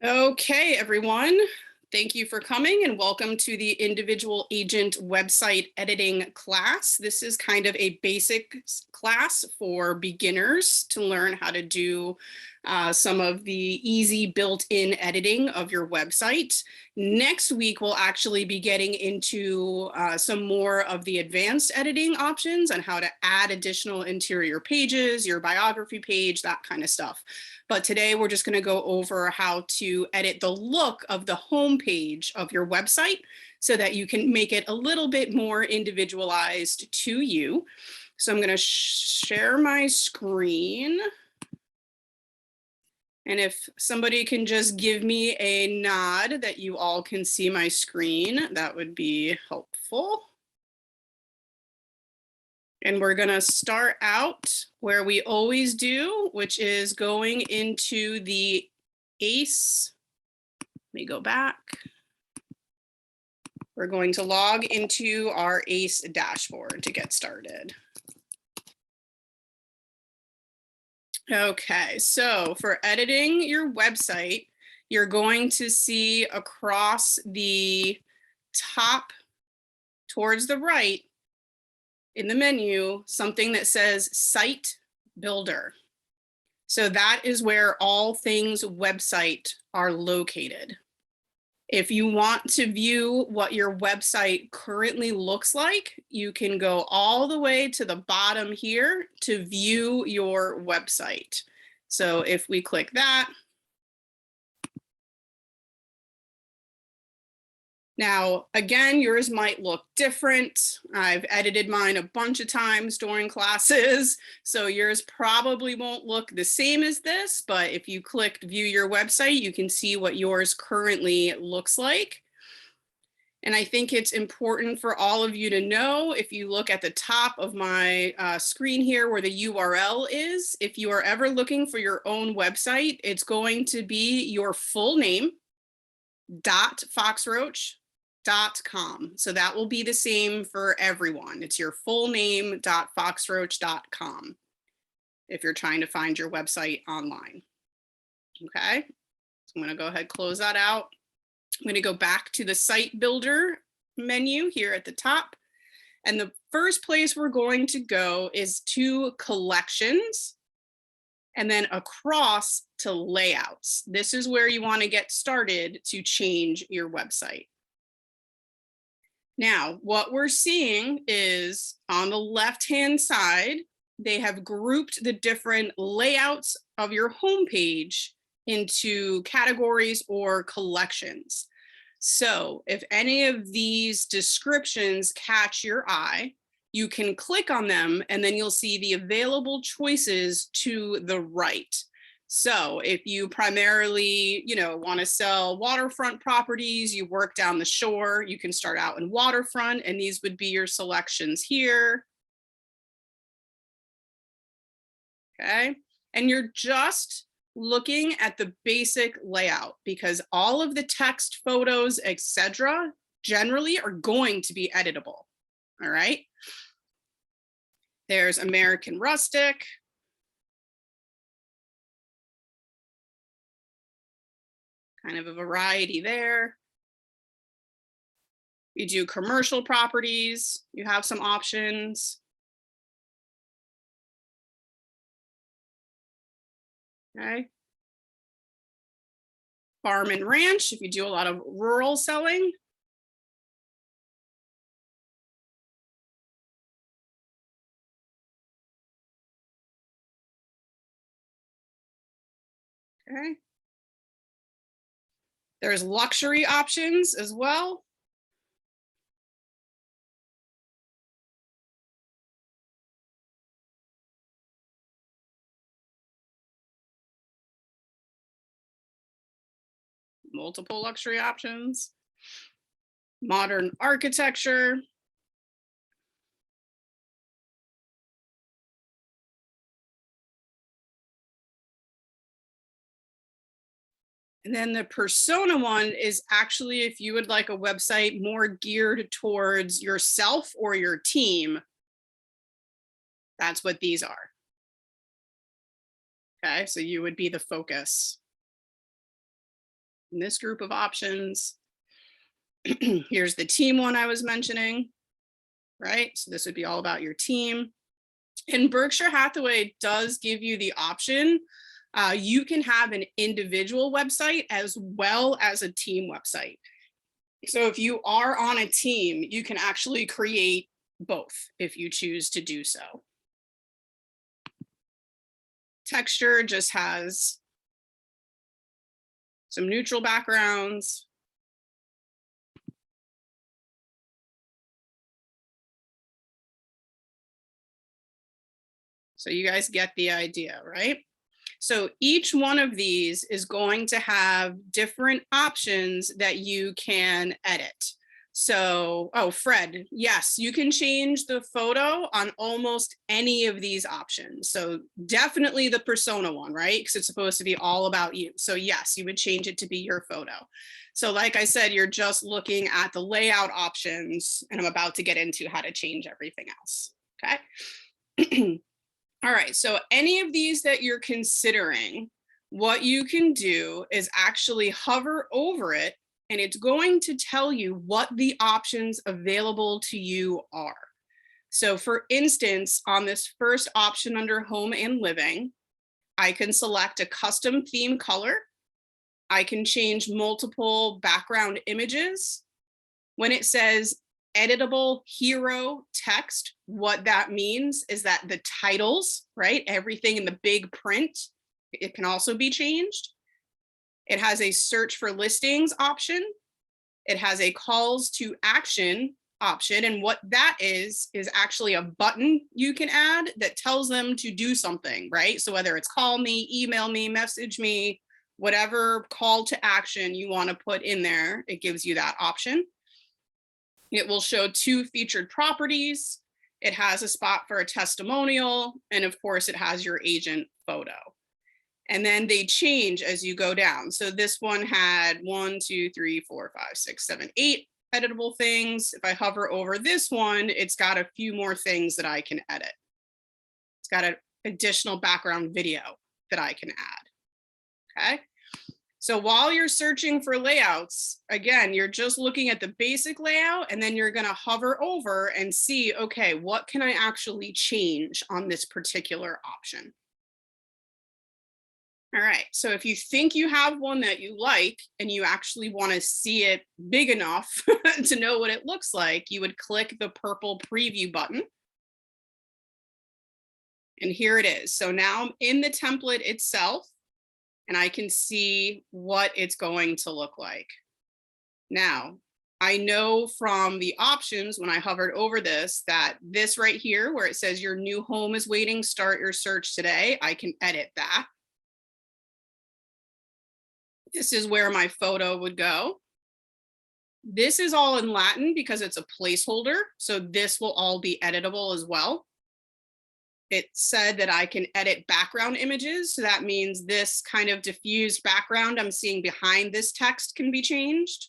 Okay, everyone. Thank you for coming and welcome to the individual agent website editing class. This is kind of a basic class for beginners to learn how to do some of the easy built-in editing of your website. Next week, we'll actually be getting into some more of the advanced editing options on how to add additional interior pages, your biography page, that kind of stuff. But today we're just going to go over how to edit the look of the home page of your website so that you can make it a little bit more individualized to you. So I'm going to share my screen. And if somebody can just give me a nod that you all can see my screen, that would be helpful. And we're going to start out where we always do, which is going into the ACE. Let me go back. We're going to log into our ACE dashboard to get started. Okay, so for editing your website, you're going to see across the top towards the right in the menu something that says Site Builder. So that is where all things website are located. If you want to view what your website currently looks like, you can go all the way to the bottom here to view your website. So if we click that, now, again, yours might look different. I've edited mine a bunch of times during classes, so yours probably won't look the same as this, but if you click view your website, you can see what yours currently looks like. And I think it's important for all of you to know, if you look at the top of my screen here where the URL is, if you are ever looking for your own website, it's going to be your full name, .foxroach.com. So that will be the same for everyone. It's your full name .foxroach.com if you're trying to find your website online. Okay, so I'm going to go ahead and close that out. I'm going to go back to the site builder menu here at the top. And the first place we're going to go is to collections and then across to layouts. This is where you want to get started to change your website. Now, what we're seeing is on the left-hand side, they have grouped the different layouts of your homepage into categories or collections. So if any of these descriptions catch your eye, you can click on them and then you'll see the available choices to the right. So if you primarily, want to sell waterfront properties, you work down the shore, you can start out in waterfront, and these would be your selections here. Okay, and you're just looking at the basic layout because all of the text, photos, etc. generally are going to be editable. All right. There's American Rustic. Kind of a variety there. You do commercial properties, you have some options. Okay. Farm and ranch, if you do a lot of rural selling. Okay. There's luxury options as well. Multiple luxury options. Modern architecture. And then the persona one is actually if you would like a website more geared towards yourself or your team, that's what these are. Okay, so you would be the focus. in this group of options. Here's the team one I was mentioning, right? So this would be all about your team. And Berkshire Hathaway does give you the option. You can have an individual website as well as a team website. So if you are on a team, you can actually create both if you choose to do so. Texture just has some neutral backgrounds. So you guys get the idea, right? So each one of these is going to have different options that you can edit. So, oh, Fred, yes, you can change the photo on almost any of these options. So definitely the persona one, right? Because it's supposed to be all about you. So yes, you would change it to be your photo. So like I said, you're just looking at the layout options, and I'm about to get into how to change everything else, okay? All right, so any of these that you're considering, what you can do is actually hover over it, and it's going to tell you what the options available to you are. So for instance, on this first option under home and living, I can select a custom theme color. I can change multiple background images. When it says editable hero text, what that means is that the titles, right, everything in the big print, it can also be changed. It has a search for listings option. It has a calls to action option. And what that is actually a button you can add that tells them to do something, right? So whether it's call me, email me, message me, whatever call to action you want to put in there, it gives you that option. It will show 2 featured properties. It has a spot for a testimonial. And of course, it has your agent photo. And then they change as you go down. So this one had 1, 2, 3, 4, 5, 6, 7, 8 editable things. If I hover over this one, it's got a few more things that I can edit. It's got an additional background video that I can add, okay? So while you're searching for layouts, again, you're just looking at the basic layout, and then you're going to hover over and see, okay, what can I actually change on this particular option? All right, so if you think you have one that you like and you actually want to see it big enough to know what it looks like, you would click the purple preview button. And here it is. So now I'm in the template itself, and I can see what it's going to look like. Now, I know from the options when I hovered over this that this right here where it says your new home is waiting, start your search today, I can edit that. This is where my photo would go. This is all in Latin because it's a placeholder, so this will all be editable as well. It said that I can edit background images. So that means this kind of diffused background I'm seeing behind this text can be changed.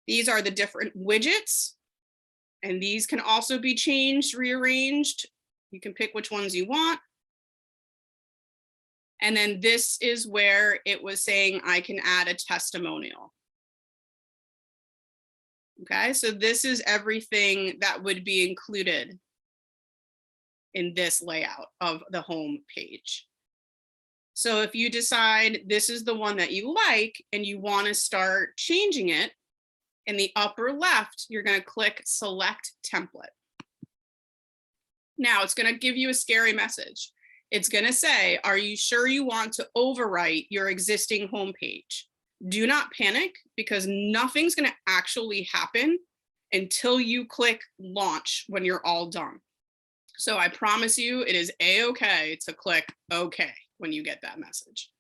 These are the different widgets, and these can also be changed, rearranged. You can pick which ones you want. And then this is where it was saying I can add a testimonial. Okay, so this is everything that would be included in this layout of the home page. So if you decide this is the one that you like and you want to start changing it, in the upper left, you're going to click select template. Now it's going to give you a scary message. It's going to say, are you sure you want to overwrite your existing homepage? Do not panic, because nothing's going to actually happen until you click launch when you're all done. So I promise you it is a-okay to click okay when you get that message.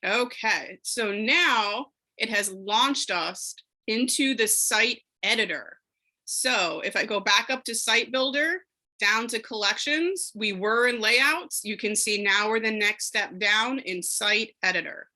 Okay, so now it has launched us into the site editor. So if I go back up to site builder, down to collections, we were in layouts. You can see now we're the next step down in site editor.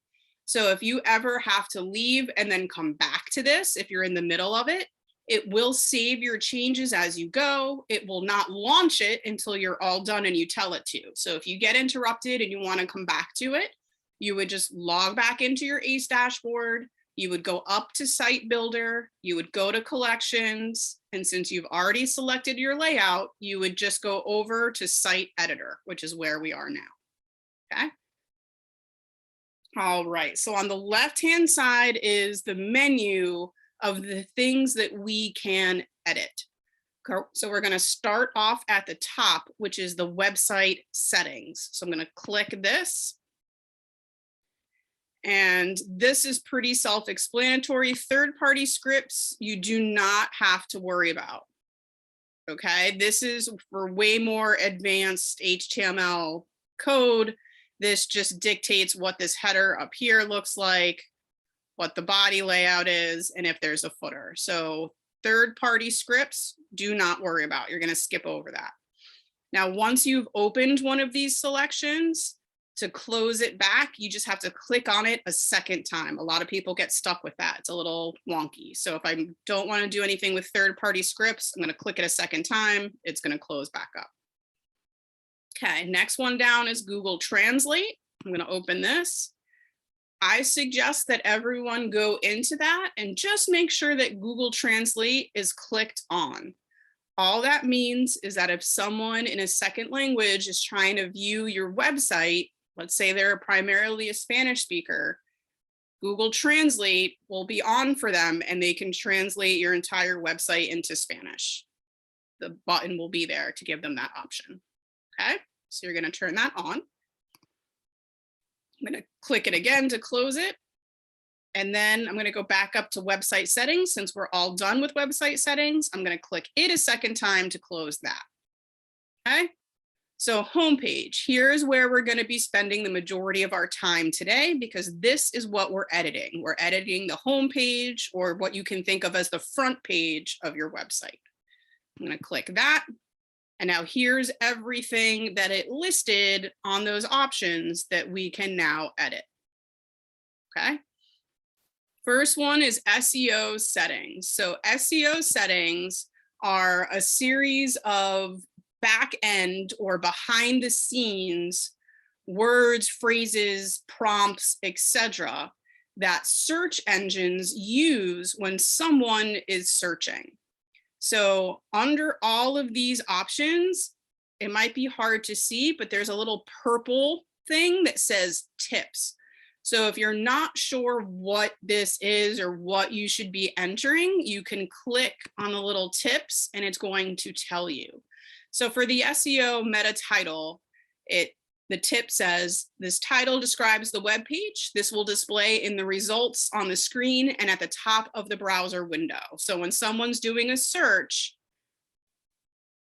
So if you ever have to leave and then come back to this, if you're in the middle of it, It will save your changes as you go. It will not launch it until you're all done and you tell it to. So if you get interrupted and you want to come back to it, you would just log back into your ACE dashboard. You would go up to Site Builder, you would go to Collections, and since you've already selected your layout, you would just go over to Site Editor, which is where we are now, okay? All right, so on the left-hand side is the menu of the things that we can edit. So we're gonna start off at the top, which is the website settings. So I'm gonna click this. And this is pretty self-explanatory. Third-party scripts, you do not have to worry about. Okay, this is for way more advanced HTML code. This just dictates what this header up here looks like, what the body layout is, and if there's a footer. So third-party scripts, do not worry about. You're gonna skip over that. Now, once you've opened one of these selections, to close it back, you just have to click on it a second time. A lot of people get stuck with that. It's a little wonky. So if I don't want to do anything with third-party scripts, I'm going to click it a second time. It's going to close back up. Okay, next one down is Google Translate. I'm going to open this. I suggest that everyone go into that and just make sure that Google Translate is clicked on. All that means is that if someone in a second language is trying to view your website, let's say they're primarily a Spanish speaker, Google Translate will be on for them and they can translate your entire website into Spanish. The button will be there to give them that option. Okay, so you're going to turn that on. I'm going to click it again to close it. And then I'm going to go back up to website settings. Since we're all done with website settings, I'm going to click it a second time to close that. Okay. So homepage, here's where we're going to be spending the majority of our time today, because this is what we're editing. We're editing the homepage, or what you can think of as the front page of your website. I'm going to click that. And now here's everything that it listed on those options that we can now edit. Okay. First one is SEO settings. So SEO settings are a series of back end or behind the scenes words, phrases, prompts, etc. that search engines use when someone is searching. So under all of these options, it might be hard to see, but there's a little purple thing that says tips. So if you're not sure what this is or what you should be entering, you can click on the little tips and it's going to tell you. So for the SEO meta title, the tip says, this title describes the web page. This will display in the results on the screen and at the top of the browser window. So when someone's doing a search,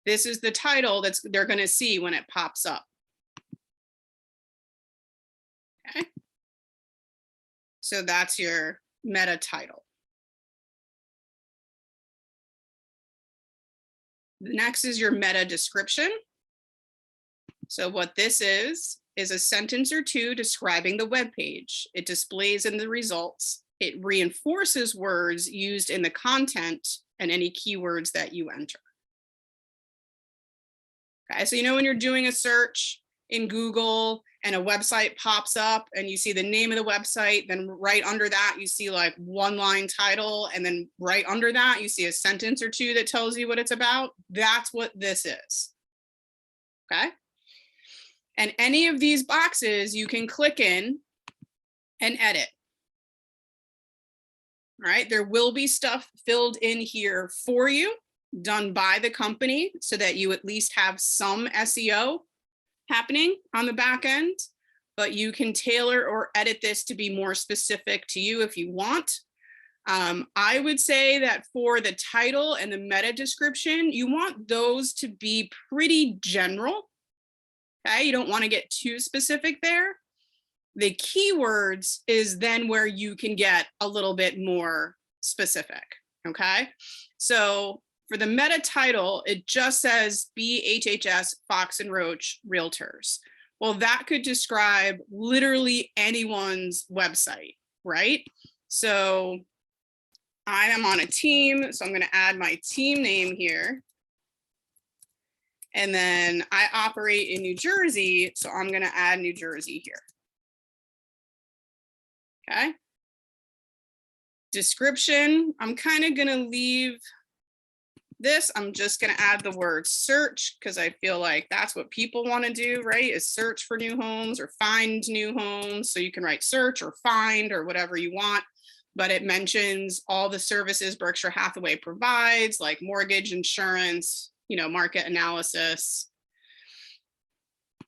this is the title that they're going to see when it pops up. Okay. So that's your meta title. The next is your meta description. So what this is a sentence or two describing the web page. It displays in the results. It reinforces words used in the content and any keywords that you enter. Okay, so you know when you're doing a search in Google and a website pops up and you see the name of the website, then right under that you see like one line title, and then right under that you see a sentence or two that tells you what it's about. That's what this is. Okay. And any of these boxes you can click in and edit. All right, there will be stuff filled in here for you, done by the company, so that you at least have some SEO happening on the back end, but you can tailor or edit this to be more specific to you if you want. I would say that for the title and the meta description, you want those to be pretty general. Okay, you don't want to get too specific there. The keywords is then where you can get a little bit more specific. Okay, so for the meta title, it just says BHHS Fox and Roach Realtors. Well, that could describe literally anyone's website, right? So I am on a team, so I'm going to add my team name here. And then I operate in New Jersey, so I'm going to add New Jersey here. Okay. Description, I'm kind of going to leave this. I'm just going to add the word search because I feel like that's what people want to do, right? Is search for new homes or find new homes. So you can write search or find or whatever you want, but it mentions all the services Berkshire Hathaway provides, like mortgage, insurance, you know, market analysis.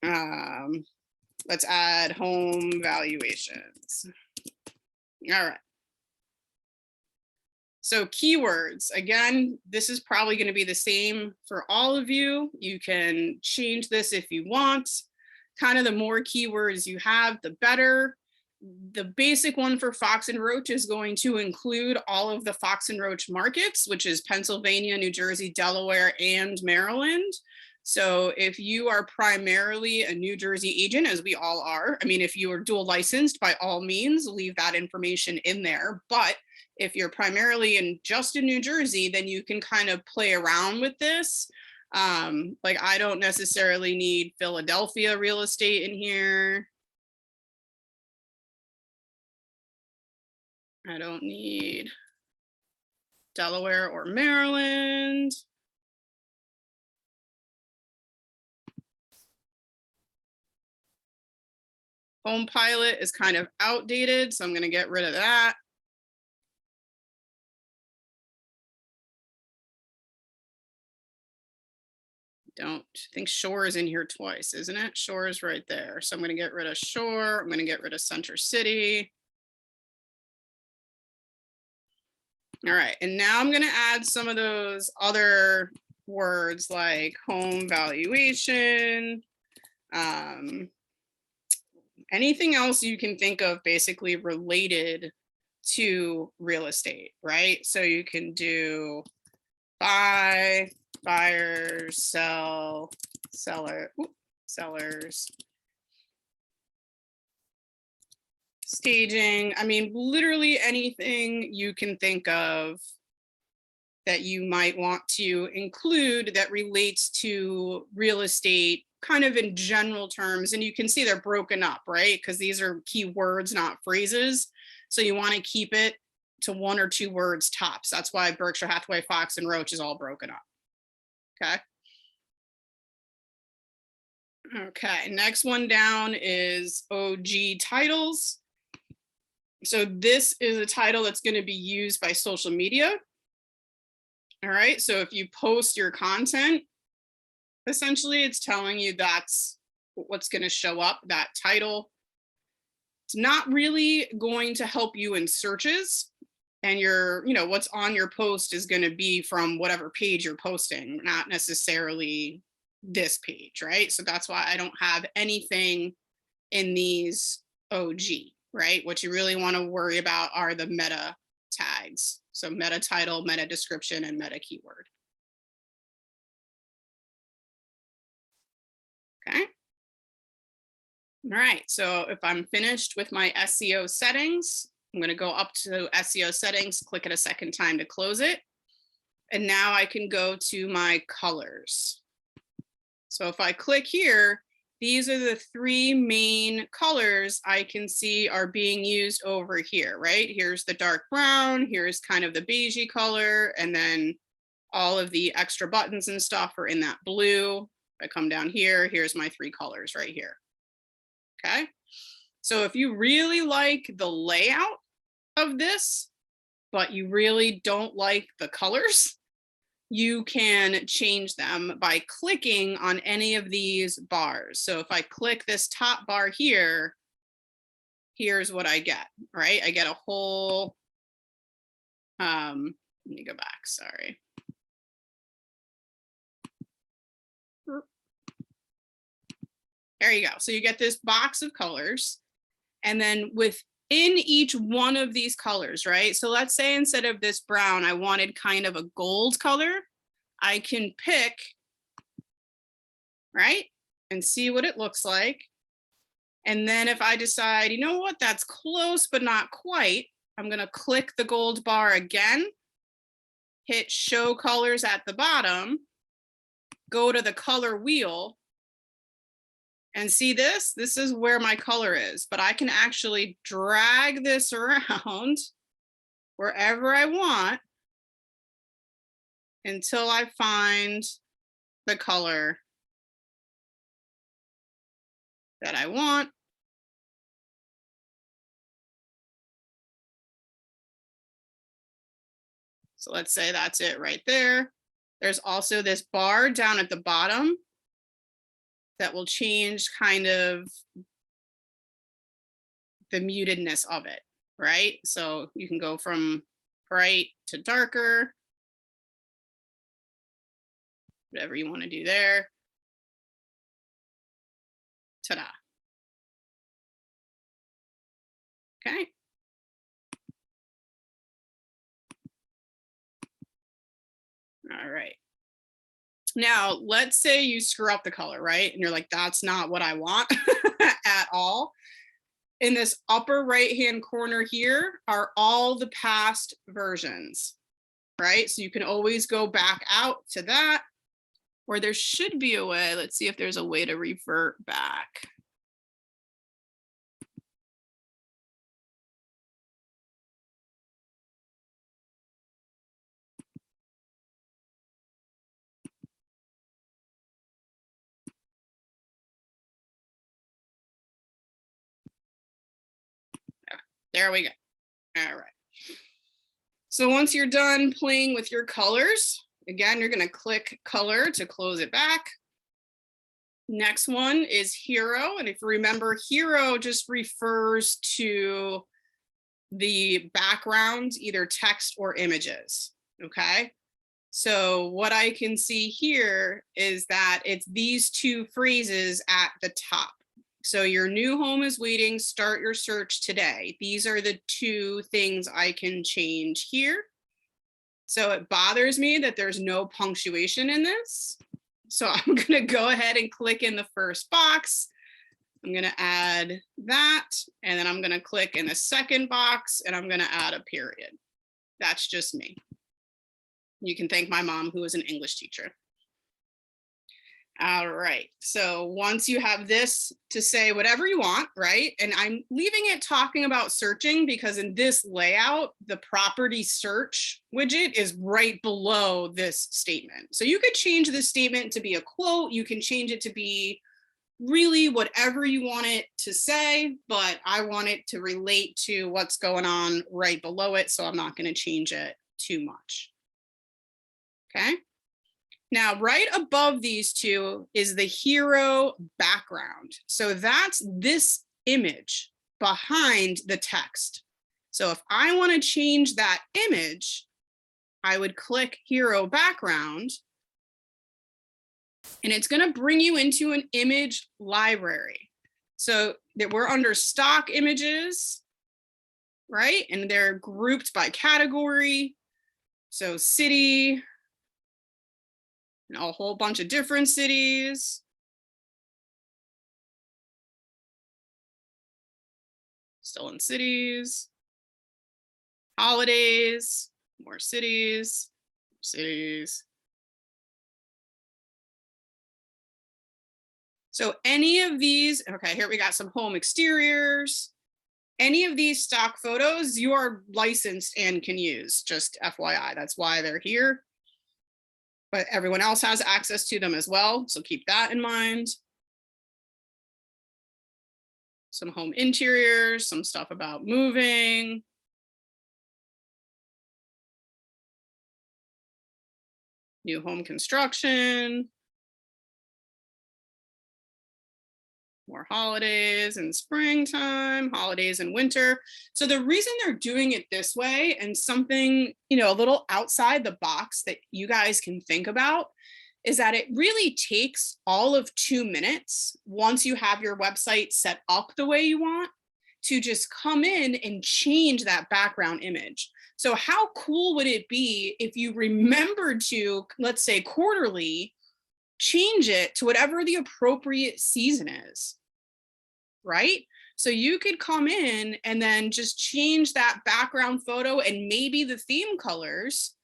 Let's add home valuations. All right. So keywords, again, this is probably going to be the same for all of you. You can change this if you want. Kind of the more keywords you have, the better. The basic one for Fox and Roach is going to include all of the Fox and Roach markets, which is Pennsylvania, New Jersey, Delaware, and Maryland. So if you are primarily a New Jersey agent, as we all are, I mean, if you are dual licensed, by all means, leave that information in there. But if you're primarily just in New Jersey, then you can kind of play around with this. Like I don't necessarily need Philadelphia real estate in here. I don't need Delaware or Maryland. Home Pilot is kind of outdated, so I'm going to get rid of that. Don't think Shore is in here twice, isn't it? Shore is right there. So I'm going to get rid of Shore. I'm going to get rid of Center City. All right. And now I'm going to add some of those other words like home valuation. Anything else you can think of basically related to real estate, right? So you can do buy, buyers, sell, sellers, staging. I mean, literally anything you can think of that you might want to include that relates to real estate kind of in general terms. And you can see they're broken up, right? Because these are keywords, not phrases. So you want to keep it to 1 or 2 words tops. That's why Berkshire Hathaway, Fox, and Roach is all broken up. Okay. Okay, next one down is OG titles. So this is a title that's going to be used by social media. All right, so if you post your content, essentially it's telling you that's what's going to show up, that title. It's not really going to help you in searches, and what's on your post is going to be from whatever page you're posting, not necessarily this page, right? So that's why I don't have anything in these OG, right? What you really want to worry about are the meta tags. So meta title, meta description, and meta keyword. Okay. All right, so if I'm finished with my SEO settings, I'm going to go up to SEO settings, click it a second time to close it. And now I can go to my colors. So if I click here, these are the 3 main colors I can see are being used over here, right? Here's the dark brown, here's kind of the beigey color, and then all of the extra buttons and stuff are in that blue. If I come down here, here's my 3 colors right here. Okay. So if you really like the layout of this, but you really don't like the colors, you can change them by clicking on any of these bars. So if I click this top bar here, here's what I get, right? I get a whole, let me go back, sorry. There you go. So you get this box of colors, and then within each one of these colors, right? So let's say instead of this brown, I wanted kind of a gold color. I can pick, right? And see what it looks like. And then if I decide, you know what, that's close, but not quite, I'm going to click the gold bar again, hit show colors at the bottom, go to the color wheel, and see this? This is where my color is, but I can actually drag this around wherever I want until I find the color that I want. So let's say that's it right there. There's also this bar down at the bottom that will change kind of the mutedness of it, right? So you can go from bright to darker, whatever you want to do there. Ta-da. Okay. All right. Now, let's say you screw up the color, right? And you're like, that's not what I want at all. In this upper right-hand corner here are all the past versions, right? So you can always go back out to that, or there should be a way. Let's see if there's a way to revert back. There we go. All right. So once you're done playing with your colors, again, you're going to click color to close it back. Next one is hero. And if you remember, hero just refers to the background, either text or images. Okay. So what I can see here is that it's these two phrases at the top. So your new home is waiting, start your search today. These are the two things I can change here. So it bothers me that there's no punctuation in this. So I'm going to go ahead and click in the first box. I'm going to add that, and then I'm going to click in the second box, and I'm going to add a period. That's just me. You can thank my mom, who is an English teacher. All right, so once you have this to say whatever you want, right? And I'm leaving it talking about searching because in this layout, the property search widget is right below this statement. So you could change this statement to be a quote. You can change it to be really whatever you want it to say, but I want it to relate to what's going on right below it. So I'm not going to change it too much. Okay. Now, right above these two is the hero background. So that's this image behind the text. So if I want to change that image, I would click hero background, and it's going to bring you into an image library. So that we're under stock images, right? And they're grouped by category. So city, and a whole bunch of different cities. Still in cities. Holidays, more cities, cities. So any of these, okay, here we got some home exteriors. Any of these stock photos you are licensed and can use, just FYI, that's why they're here. But everyone else has access to them as well, so keep that in mind. Some home interiors, some stuff about moving. New home construction. More holidays in springtime, holidays in winter. So the reason they're doing it this way, and something, you know, a little outside the box that you guys can think about, is that it really takes all of 2 minutes once you have your website set up the way you want to just come in and change that background image. So how cool would it be if you remembered to, let's say quarterly, change it to whatever the appropriate season is, right? So you could come in and then just change that background photo and maybe the theme colors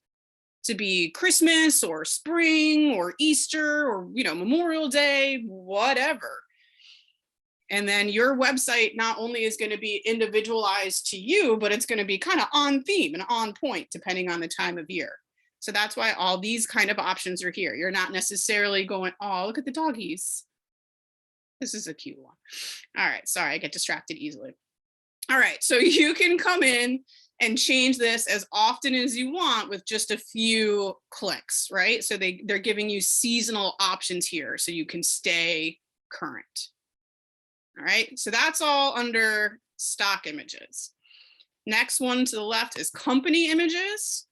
to be Christmas or spring or Easter or, Memorial Day, whatever. And then your website not only is going to be individualized to you, but it's going to be kind of on theme and on point depending on the time of year. So that's why all these kind of options are here. You're not necessarily going, oh, look at the doggies. This is a cute one. All right, sorry, I get distracted easily. All right, so you can come in and change this as often as you want with just a few clicks, right? So they're giving you seasonal options here so you can stay current. All right, so that's all under stock images. Next one to the left is company images.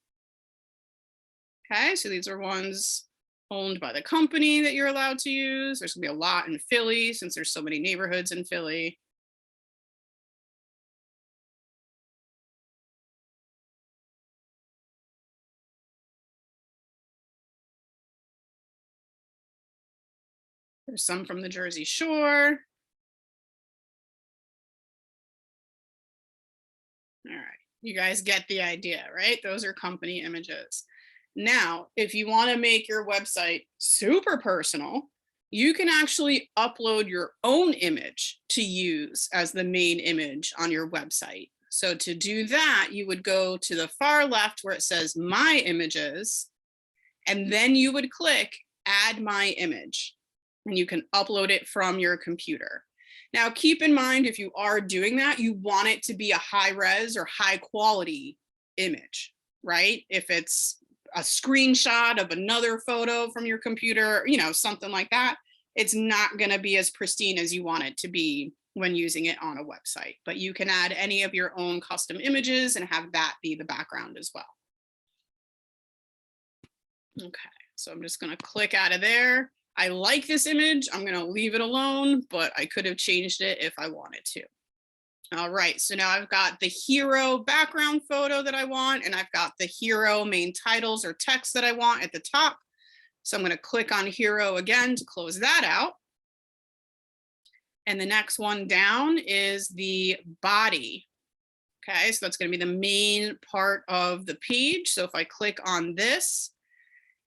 Okay, so these are ones owned by the company that you're allowed to use. There's gonna be a lot in Philly since there's so many neighborhoods in Philly. There's some from the Jersey Shore. All right, you guys get the idea, right? Those are company images. Now, if you want to make your website super personal, you can actually upload your own image to use as the main image on your website. So to do that, you would go to the far left where it says My Images, and then you would click Add My Image, and you can upload it from your computer. Now, keep in mind, if you are doing that, you want it to be a high res or high quality image, right? If it's a screenshot of another photo from your computer, something like that, it's not going to be as pristine as you want it to be when using it on a website. But you can add any of your own custom images and have that be the background as well. Okay, so I'm just going to click out of there. I like this image. I'm going to leave it alone, but I could have changed it if I wanted to. All right, so now I've got the hero background photo that I want, and I've got the hero main titles or text that I want at the top. So I'm going to click on hero again to close that out. And the next one down is the body. Okay, so that's going to be the main part of the page. So if I click on this,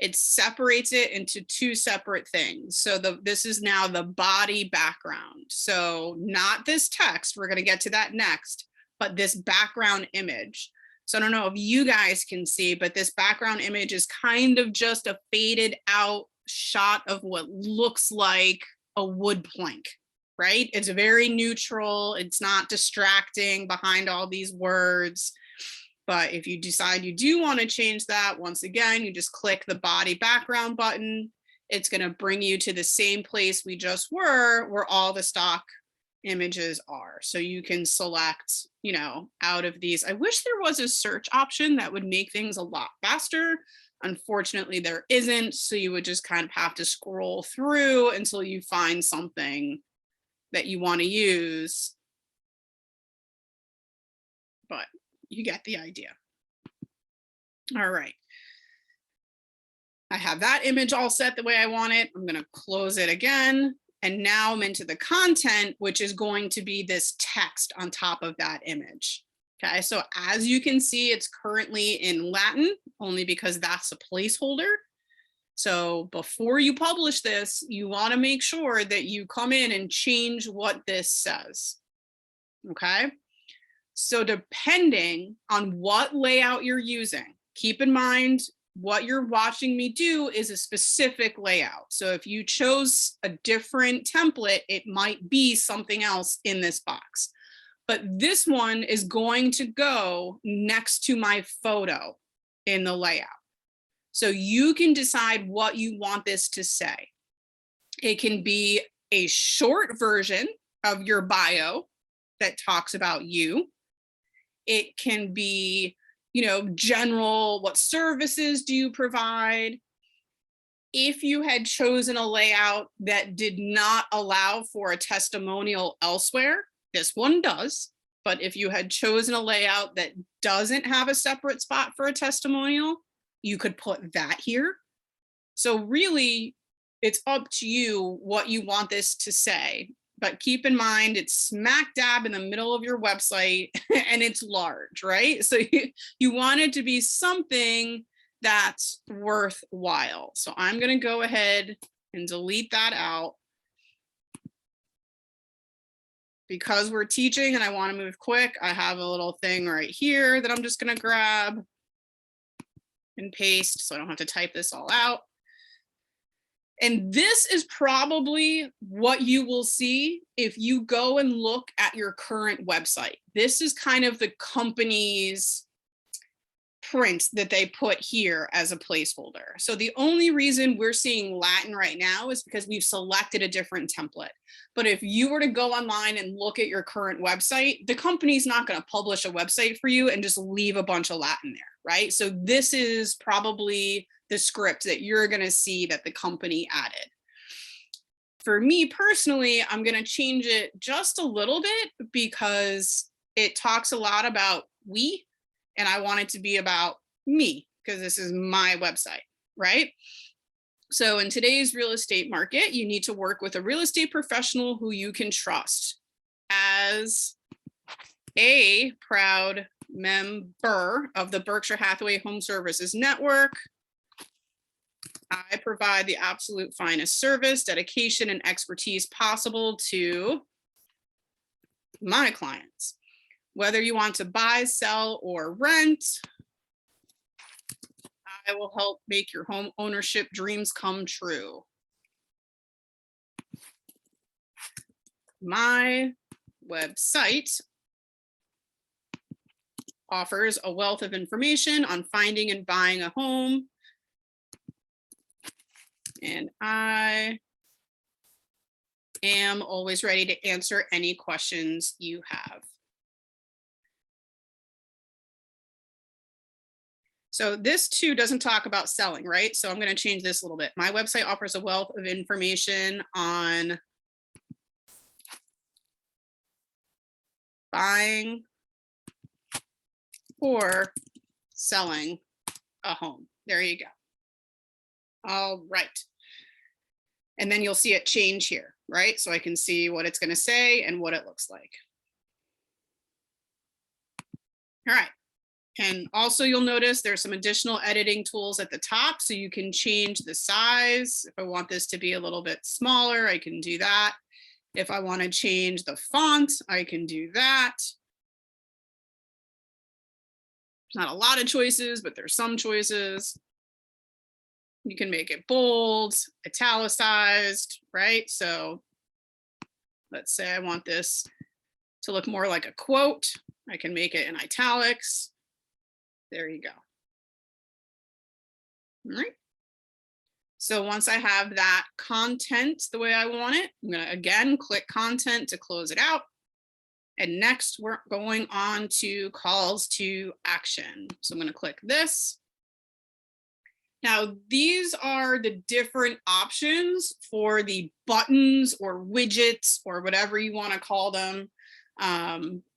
it separates it into two separate things. So this is now the body background. So not this text, we're going to get to that next, but this background image. So I don't know if you guys can see, but this background image is kind of just a faded out shot of what looks like a wood plank, right? It's very neutral. It's not distracting behind all these words. But if you decide you do want to change that, once again, you just click the body background button. It's going to bring you to the same place we just were, where all the stock images are. So you can select, out of these. I wish there was a search option that would make things a lot faster. Unfortunately, there isn't. So you would just kind of have to scroll through until you find something that you want to use. But you get the idea. All right. I have that image all set the way I want it. I'm going to close it again. And now I'm into the content, which is going to be this text on top of that image. Okay, so as you can see, it's currently in Latin, only because that's a placeholder. So before you publish this, you want to make sure that you come in and change what this says. Okay. So depending on what layout you're using, keep in mind what you're watching me do is a specific layout. So if you chose a different template, it might be something else in this box. But this one is going to go next to my photo in the layout. So you can decide what you want this to say. It can be a short version of your bio that talks about you. It can be, general, what services do you provide? If you had chosen a layout that did not allow for a testimonial elsewhere, this one does. But if you had chosen a layout that doesn't have a separate spot for a testimonial, you could put that here. So really, it's up to you what you want this to say. but keep in mind it's smack dab in the middle of your website and it's large, right? So you want it to be something that's worthwhile. So I'm going to go ahead and delete that out. Because we're teaching and I want to move quick, I have a little thing right here that I'm just going to grab and paste so I don't have to type this all out. And this is probably what you will see if you go and look at your current website. This is kind of the company's print that they put here as a placeholder. So the only reason we're seeing Latin right now is because we've selected a different template. But if you were to go online and look at your current website, the company's not going to publish a website for you and just leave a bunch of Latin there, right? So this is probably the script that you're going to see that the company added. For me personally, I'm going to change it just a little bit because it talks a lot about we, and I want it to be about me because this is my website, right? So in today's real estate market, you need to work with a real estate professional who you can trust. As a proud member of the Berkshire Hathaway Home Services Network, I provide the absolute finest service, dedication, and expertise possible to my clients. Whether you want to buy, sell, or rent, I will help make your home ownership dreams come true. My website offers a wealth of information on finding and buying a home. And I am always ready to answer any questions you have. So this too doesn't talk about selling, right? So I'm going to change this a little bit. My website offers a wealth of information on buying or selling a home. There you go. All right. And then you'll see it change here, right? So I can see what it's going to say and what it looks like. All right. And also you'll notice there's some additional editing tools at the top, so you can change the size. If I want this to be a little bit smaller, I can do that. If I want to change the font, I can do that. There's not a lot of choices, but there's some choices. You can make it bold, italicized, right? So let's say I want this to look more like a quote. I can make it in italics. There you go. All right. So once I have that content the way I want it, I'm going to again click content to close it out. And next we're going on to calls to action. So I'm going to click this. Now, these are the different options for the buttons or widgets or whatever you want to call them.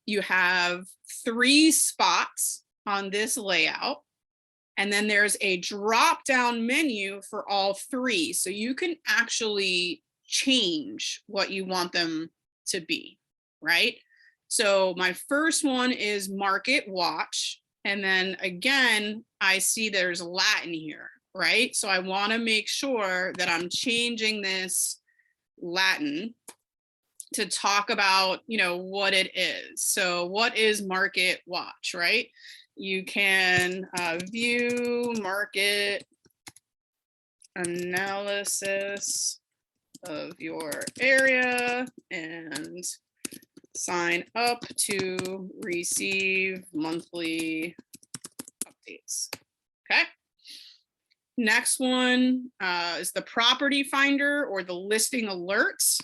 You have 3 spots on this layout, and then there's a drop-down menu for all 3. So you can actually change what you want them to be, right? So my first one is Market Watch. And then again, I see there's Latin here, right? So I want to make sure that I'm changing this Latin to talk about, you know, what it is. So what is Market Watch, right? You can view market analysis of your area and sign up to receive monthly updates. Okay. Next one is the property finder or the listing alerts,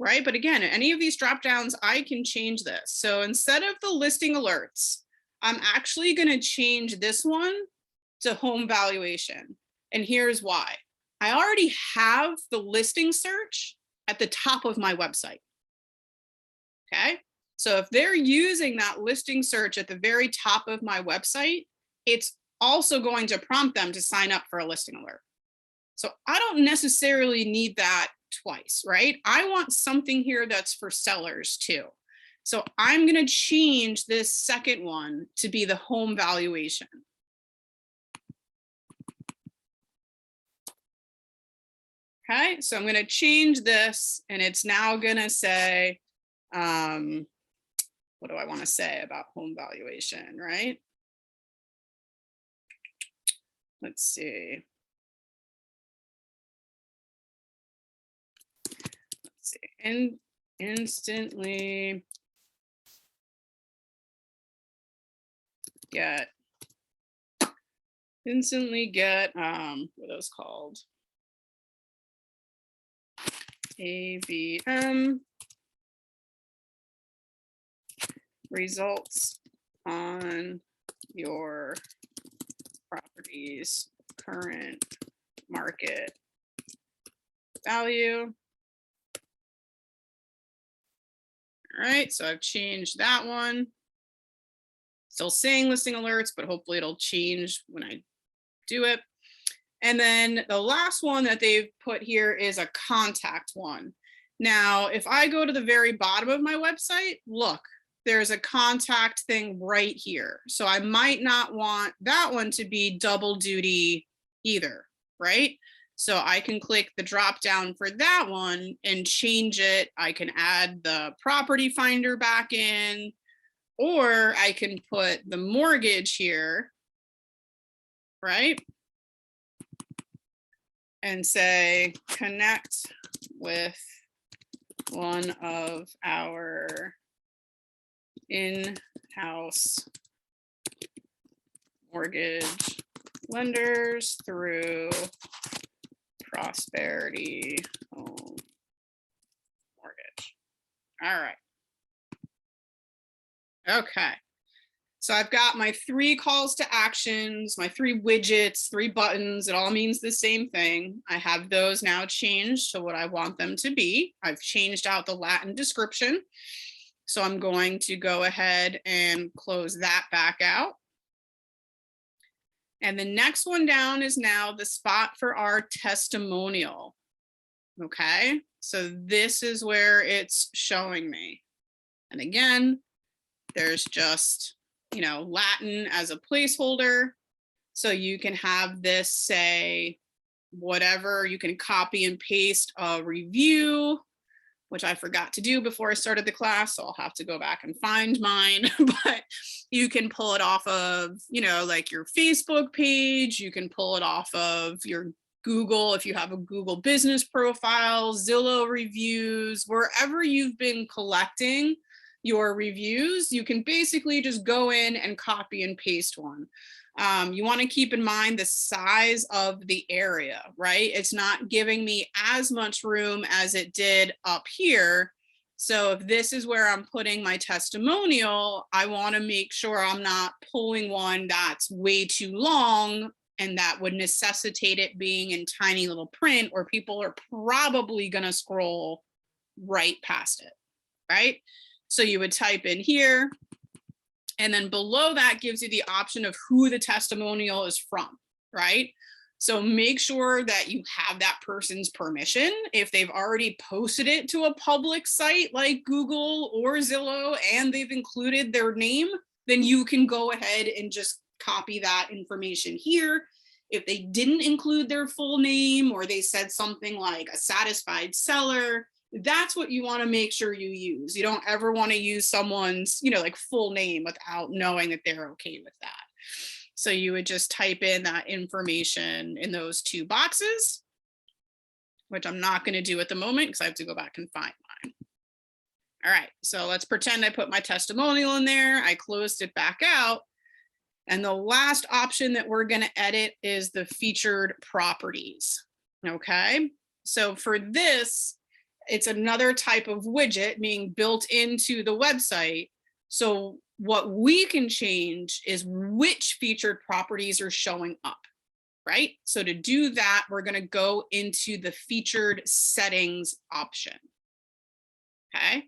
right? But again, any of these drop downs, I can change this. So instead of the listing alerts, I'm actually going to change this one to home valuation. And here's why. I already have the listing search at the top of my website. Okay. So if they're using that listing search at the very top of my website, it's also going to prompt them to sign up for a listing alert. So I don't necessarily need that twice, right? I want something here that's for sellers too. So I'm going to change this second one to be the home valuation. Okay, so I'm going to change this, and it's now going to say, what do I want to say about home valuation, right? Let's see. And instantly get what are those called? AVM results on your property's current market value. All right, so I've changed that one. Still saying listing alerts, but hopefully it'll change when I do it. And then the last one that they've put here is a contact one. Now, if I go to the very bottom of my website, look, there's a contact thing right here. So I might not want that one to be double duty either, right? So I can click the drop down for that one and change it. I can add the property finder back in, or I can put the mortgage here, right? And say, connect with one of our in-house mortgage lenders through Prosperity Home Mortgage. All right. Okay. So I've got my 3 calls to actions, my 3 widgets, 3 buttons. It all means the same thing. I have those now changed to what I want them to be. I've changed out the Latin description. So I'm going to go ahead and close that back out. And the next one down is now the spot for our testimonial. Okay, so this is where it's showing me. And again, there's just, Latin as a placeholder. So you can have this say whatever, you can copy and paste a review, which I forgot to do before I started the class. So I'll have to go back and find mine, but you can pull it off of, like your Facebook page. You can pull it off of your Google, if you have a Google business profile, Zillow reviews, wherever you've been collecting your reviews, you can basically just go in and copy and paste one. You want to keep in mind the size of the area, right? It's not giving me as much room as it did up here. So if this is where I'm putting my testimonial, I want to make sure I'm not pulling one that's way too long and that would necessitate it being in tiny little print, or people are probably going to scroll right past it, right? So you would type in here, and then below that gives you the option of who the testimonial is from, right? So make sure that you have that person's permission. If they've already posted it to a public site like Google or Zillow and they've included their name, then you can go ahead and just copy that information here. If they didn't include their full name, or they said something like a satisfied seller, that's what you want to make sure you use. You don't ever want to use someone's, like full name without knowing that they're okay with that. So you would just type in that information in those 2 boxes, which I'm not going to do at the moment because I have to go back and find mine. All right, so let's pretend I put my testimonial in there. I closed it back out. And the last option that we're going to edit is the featured properties. Okay, so for this, it's another type of widget being built into the website. So what we can change is which featured properties are showing up, right? So to do that, we're going to go into the featured settings option. Okay.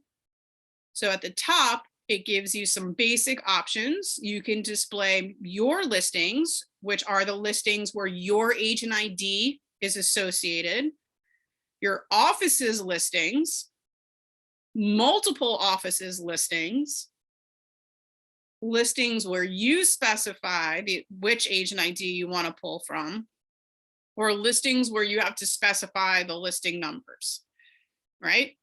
So at the top, it gives you some basic options. You can display your listings, which are the listings where your agent ID is associated. your offices listings, multiple offices listings, listings where you specify which agent ID you want to pull from, or listings where you have to specify the listing numbers, right?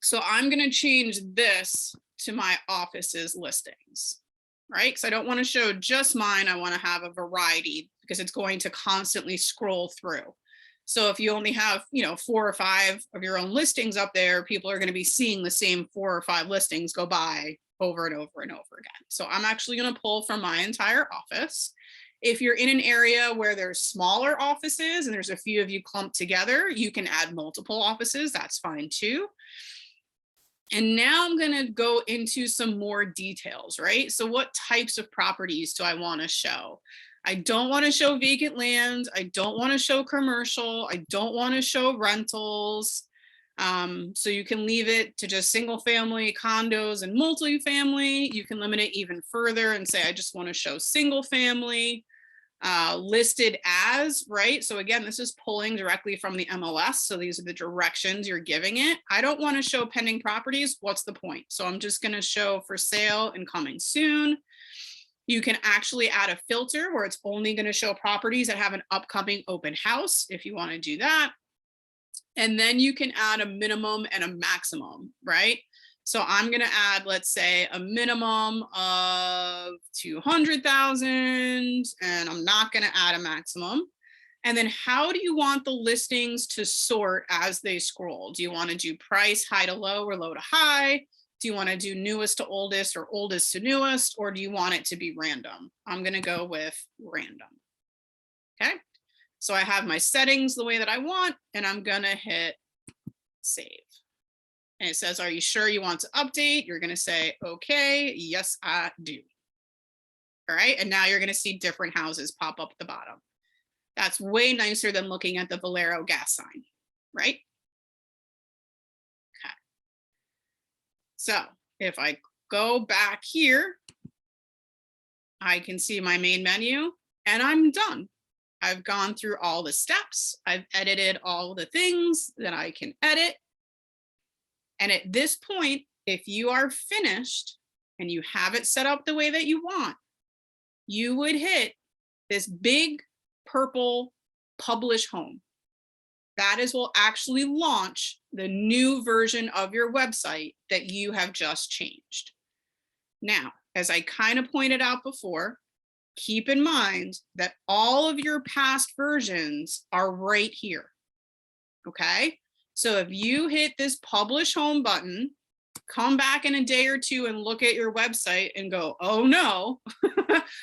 So I'm going to change this to my offices listings, right? Because I don't want to show just mine. I want to have a variety because it's going to constantly scroll through. So if you only have, 4 or 5 of your own listings up there, people are going to be seeing the same 4 or 5 listings go by over and over and over again. So I'm actually going to pull from my entire office. If you're in an area where there's smaller offices and there's a few of you clumped together, you can add multiple offices. That's fine too. And now I'm going to go into some more details, right? So what types of properties do I want to show? I don't want to show vacant land. I don't want to show commercial. I don't want to show rentals. So you can leave it to just single family, condos, and multifamily. You can limit it even further and say, I just want to show single family. Listed as, right? So again, this is pulling directly from the MLS. So these are the directions you're giving it. I don't want to show pending properties. What's the point? So I'm just going to show for sale and coming soon. You can actually add a filter where it's only going to show properties that have an upcoming open house if you want to do that. And then you can add a minimum and a maximum, right? So I'm going to add, let's say, a minimum of 200,000, and I'm not going to add a maximum. And then how do you want the listings to sort as they scroll? Do you want to do price, high to low, or low to high? Do you want to do newest to oldest or oldest to newest, or do you want it to be random? I'm going to go with random. Okay. So I have my settings the way that I want, and I'm going to hit save. And it says, are you sure you want to update? You're going to say, okay, yes, I do. All right. And now you're going to see different houses pop up at the bottom. That's way nicer than looking at the Valero gas sign, right? Okay. So if I go back here, I can see my main menu and I'm done. I've gone through all the steps. I've edited all the things that I can edit. And at this point, if you are finished and you have it set up the way that you want, you would hit this big purple publish home. That is will actually launch the new version of your website that you have just changed. Now, as I kind of pointed out before, keep in mind that all of your past versions are right here. Okay? So if you hit this publish home button, come back in a day or two and look at your website and go, oh no,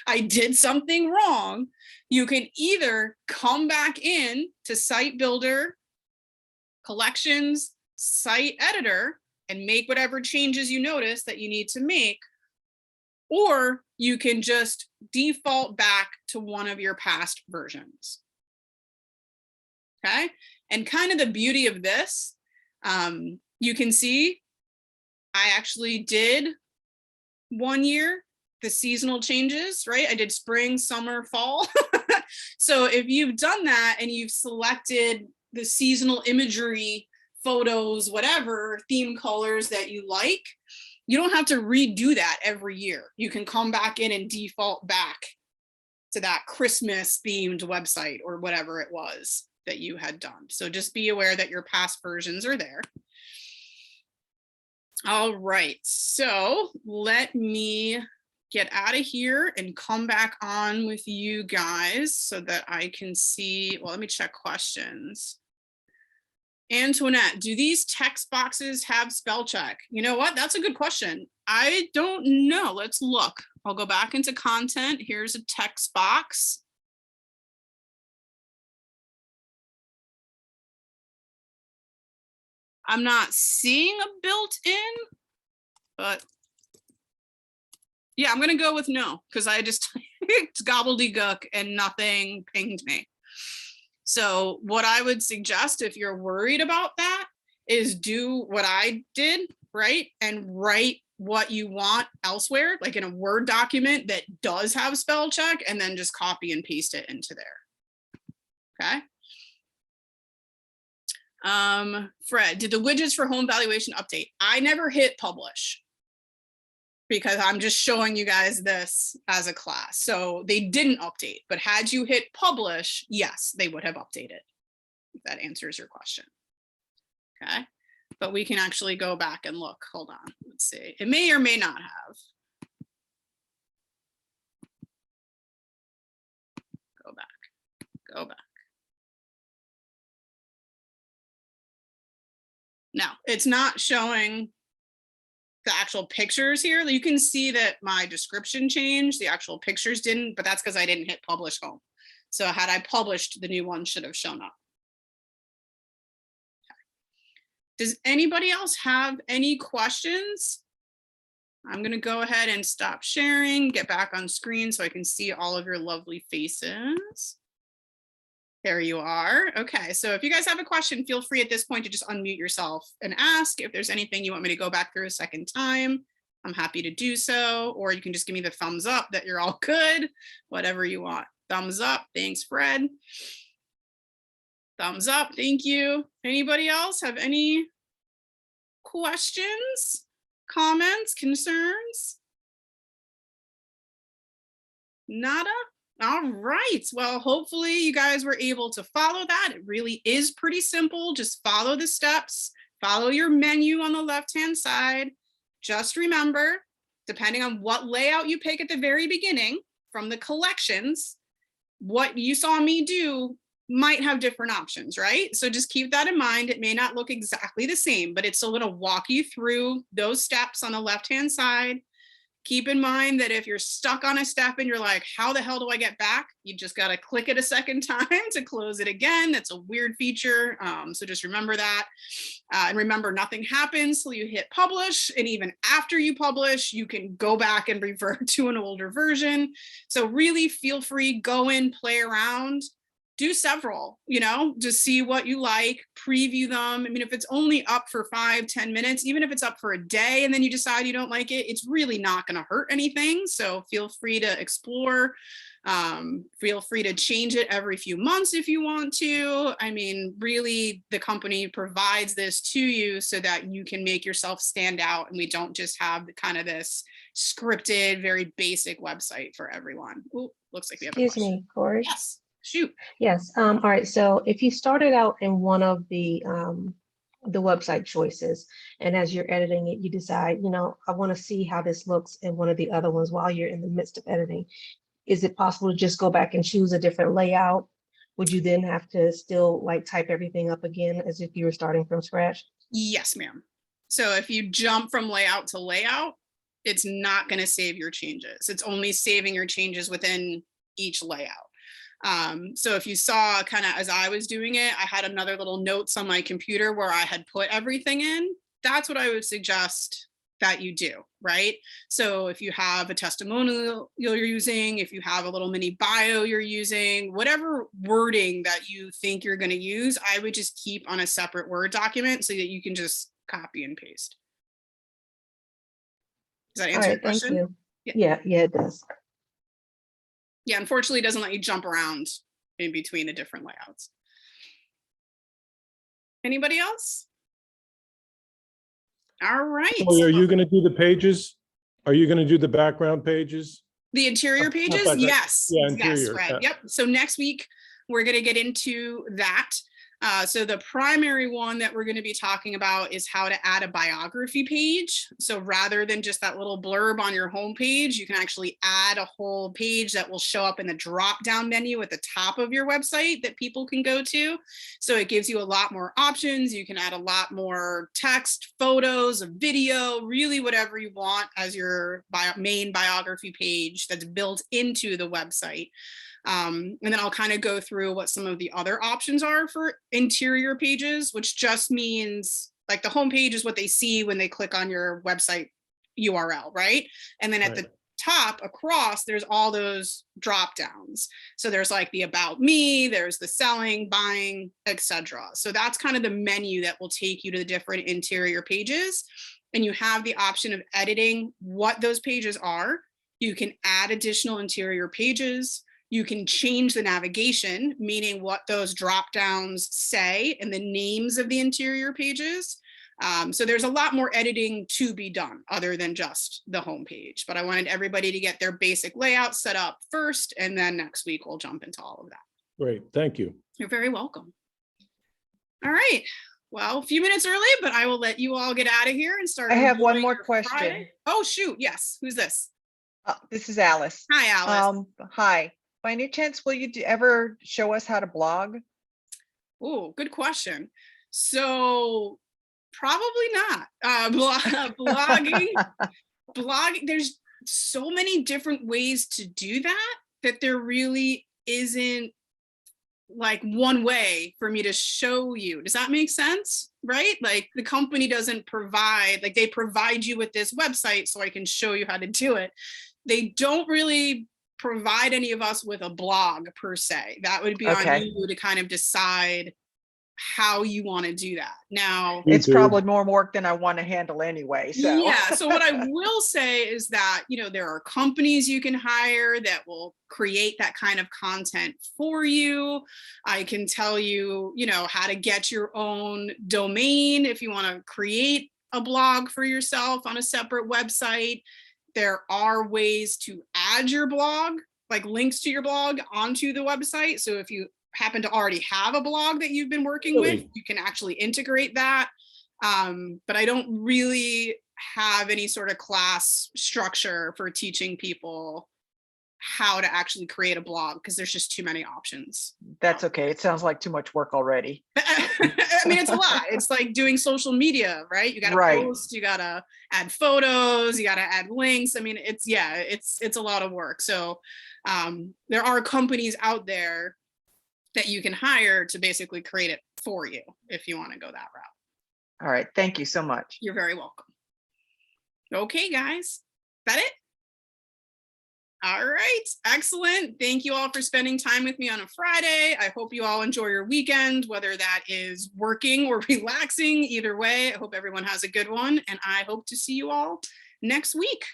I did something wrong. You can either come back in to Site Builder, Collections, Site Editor, and make whatever changes you notice that you need to make, or you can just default back to one of your past versions. Okay? And kind of the beauty of this, you can see I actually did 1 year, the seasonal changes, right? I did spring, summer, fall. So if you've done that and you've selected the seasonal imagery, photos, whatever, theme colors that you like, you don't have to redo that every year. You can come back in and default back to that Christmas themed website or whatever it was that you had done. So just be aware that your past versions are there. All right, so let me get out of here and come back on with you guys so that I can see, well, let me check questions. Antoinette, do these text boxes have spell check? You know what? That's a good question. I don't know. Let's look. I'll go back into content. Here's a text box. I'm not seeing a built-in, but yeah, I'm going to go with no, because I just it's gobbledygook and nothing pinged me. So what I would suggest if you're worried about that is do what I did, right? And write what you want elsewhere, like in a Word document that does have spell check, and then just copy and paste it into there. Okay. Fred, did the widgets for home valuation update? I never hit publish because I'm just showing you guys this as a class. So they didn't update, but had you hit publish, yes, they would have updated. If that answers your question. Okay, but we can actually go back and look. Hold on, let's see. It may or may not have. Go back, go back. No, it's not showing the actual pictures here. You can see that my description changed, the actual pictures didn't, but that's because I didn't hit publish home. So had I published, the new one should have shown up. Okay. Does anybody else have any questions? I'm going to go ahead and stop sharing, get back on screen so I can see all of your lovely faces. There you are. Okay, so if you guys have a question, feel free at this point to just unmute yourself and ask. If there's anything you want me to go back through a second time, I'm happy to do so. Or you can just give me the thumbs up that you're all good, whatever you want. Thumbs up. Thanks, Fred. Thumbs up. Thank you. Anybody else have any questions, comments, concerns? Nada? All right. Well, hopefully you guys were able to follow that. It really is pretty simple. Just follow the steps, follow your menu on the left-hand side. Just remember, depending on what layout you pick at the very beginning from the collections, what you saw me do might have different options, right? So just keep that in mind. It may not look exactly the same, but it's still going to walk you through those steps on the left-hand side. Keep in mind that if you're stuck on a step and you're like, how the hell do I get back? You just got to click it a second time to close it again. That's a weird feature. So just remember that. And remember, nothing happens till you hit publish. And even after you publish, you can go back and revert to an older version. So really feel free, go in, play around. Do several, just see what you like, preview them. I mean, if it's only up for 5-10 minutes, even if it's up for a day and then you decide you don't like it, it's really not going to hurt anything. So feel free to explore. Feel free to change it every few months if you want to. I mean, really, the company provides this to you so that you can make yourself stand out and we don't just have the kind of this scripted, very basic website for everyone. Ooh, looks like we have a question. Excuse me, Corey. Yes. Shoot. Yes. All right. So if you started out in one of the website choices, and as you're editing it, you decide, I want to see how this looks in one of the other ones while you're in the midst of editing. Is it possible to just go back and choose a different layout? Would you then have to still type everything up again as if you were starting from scratch? Yes, ma'am. So if you jump from layout to layout, it's not going to save your changes. It's only saving your changes within each layout. So if you saw kind of as I was doing it, I had another little notes on my computer where I had put everything in. That's what I would suggest that you do, right? So if you have a testimonial you're using, if you have a little mini bio you're using, whatever wording that you think you're going to use, I would just keep on a separate Word document so that you can just copy and paste. Does that answer your question? Thank you. Yeah, it does. Yeah, unfortunately, it doesn't let you jump around in between the different layouts. Anybody else? All right. So are you going to do the pages? Are you going to do the background pages? The interior pages? Yes. Yeah, interior. Yes, Fred. Yep. So next week, we're going to get into that. So the primary one that we're going to be talking about is how to add a biography page. So rather than just that little blurb on your homepage, you can actually add a whole page that will show up in the drop-down menu at the top of your website that people can go to. So it gives you a lot more options. You can add a lot more text, photos, a video, really whatever you want as your main biography page that's built into the website. And then I'll kind of go through what some of the other options are for interior pages, which just means like the homepage is what they see when they click on your website URL, right? And then at the top across, there's all those drop downs. So there's like the about me, there's the selling, buying, etc. So that's kind of the menu that will take you to the different interior pages. And you have the option of editing what those pages are. You can add additional interior pages. You can change the navigation, meaning what those drop downs say and the names of the interior pages. So there's a lot more editing to be done other than just the homepage, but I wanted everybody to get their basic layout set up first, and then next week we'll jump into all of that. Great, thank you. You're very welcome. All right. Well, a few minutes early, but I will let you all get out of here and start. I have one enjoying more your question. Friday. Oh, shoot. Yes. Who's this? This is Alice. Hi, Alice. Hi. By any chance, will you ever show us how to blog? Oh, good question. So probably not. Blogging, there's so many different ways to do that, that there really isn't like one way for me to show you. Does that make sense? Right? Like the company doesn't provide, like they provide you with this website so I can show you how to do it. They don't really provide any of us with a blog per se. That would be on you to kind of decide how you want to do that. Now, it's probably more work than I want to handle anyway. So yeah. So what I will say is that, you know, there are companies you can hire that will create that kind of content for you. I can tell you, you know, how to get your own domain if you want to create a blog for yourself on a separate website. There are ways to add your blog, like links to your blog onto the website. So if you happen to already have a blog that you've been working with, you can actually integrate that. But I don't really have any sort of class structure for teaching people how to actually create a blog because there's just too many options. That's okay. It sounds like too much work already. I mean, it's a lot. It's like doing social media, right? You got to post, you got to add photos, you got to add links. I mean, it's a lot of work. So there are companies out there that you can hire to basically create it for you if you want to go that route. All right. Thank you so much. You're very welcome. Okay, guys. That it? All right. Excellent. Thank you all for spending time with me on a Friday. I hope you all enjoy your weekend, whether that is working or relaxing. Either way, I hope everyone has a good one, and I hope to see you all next week.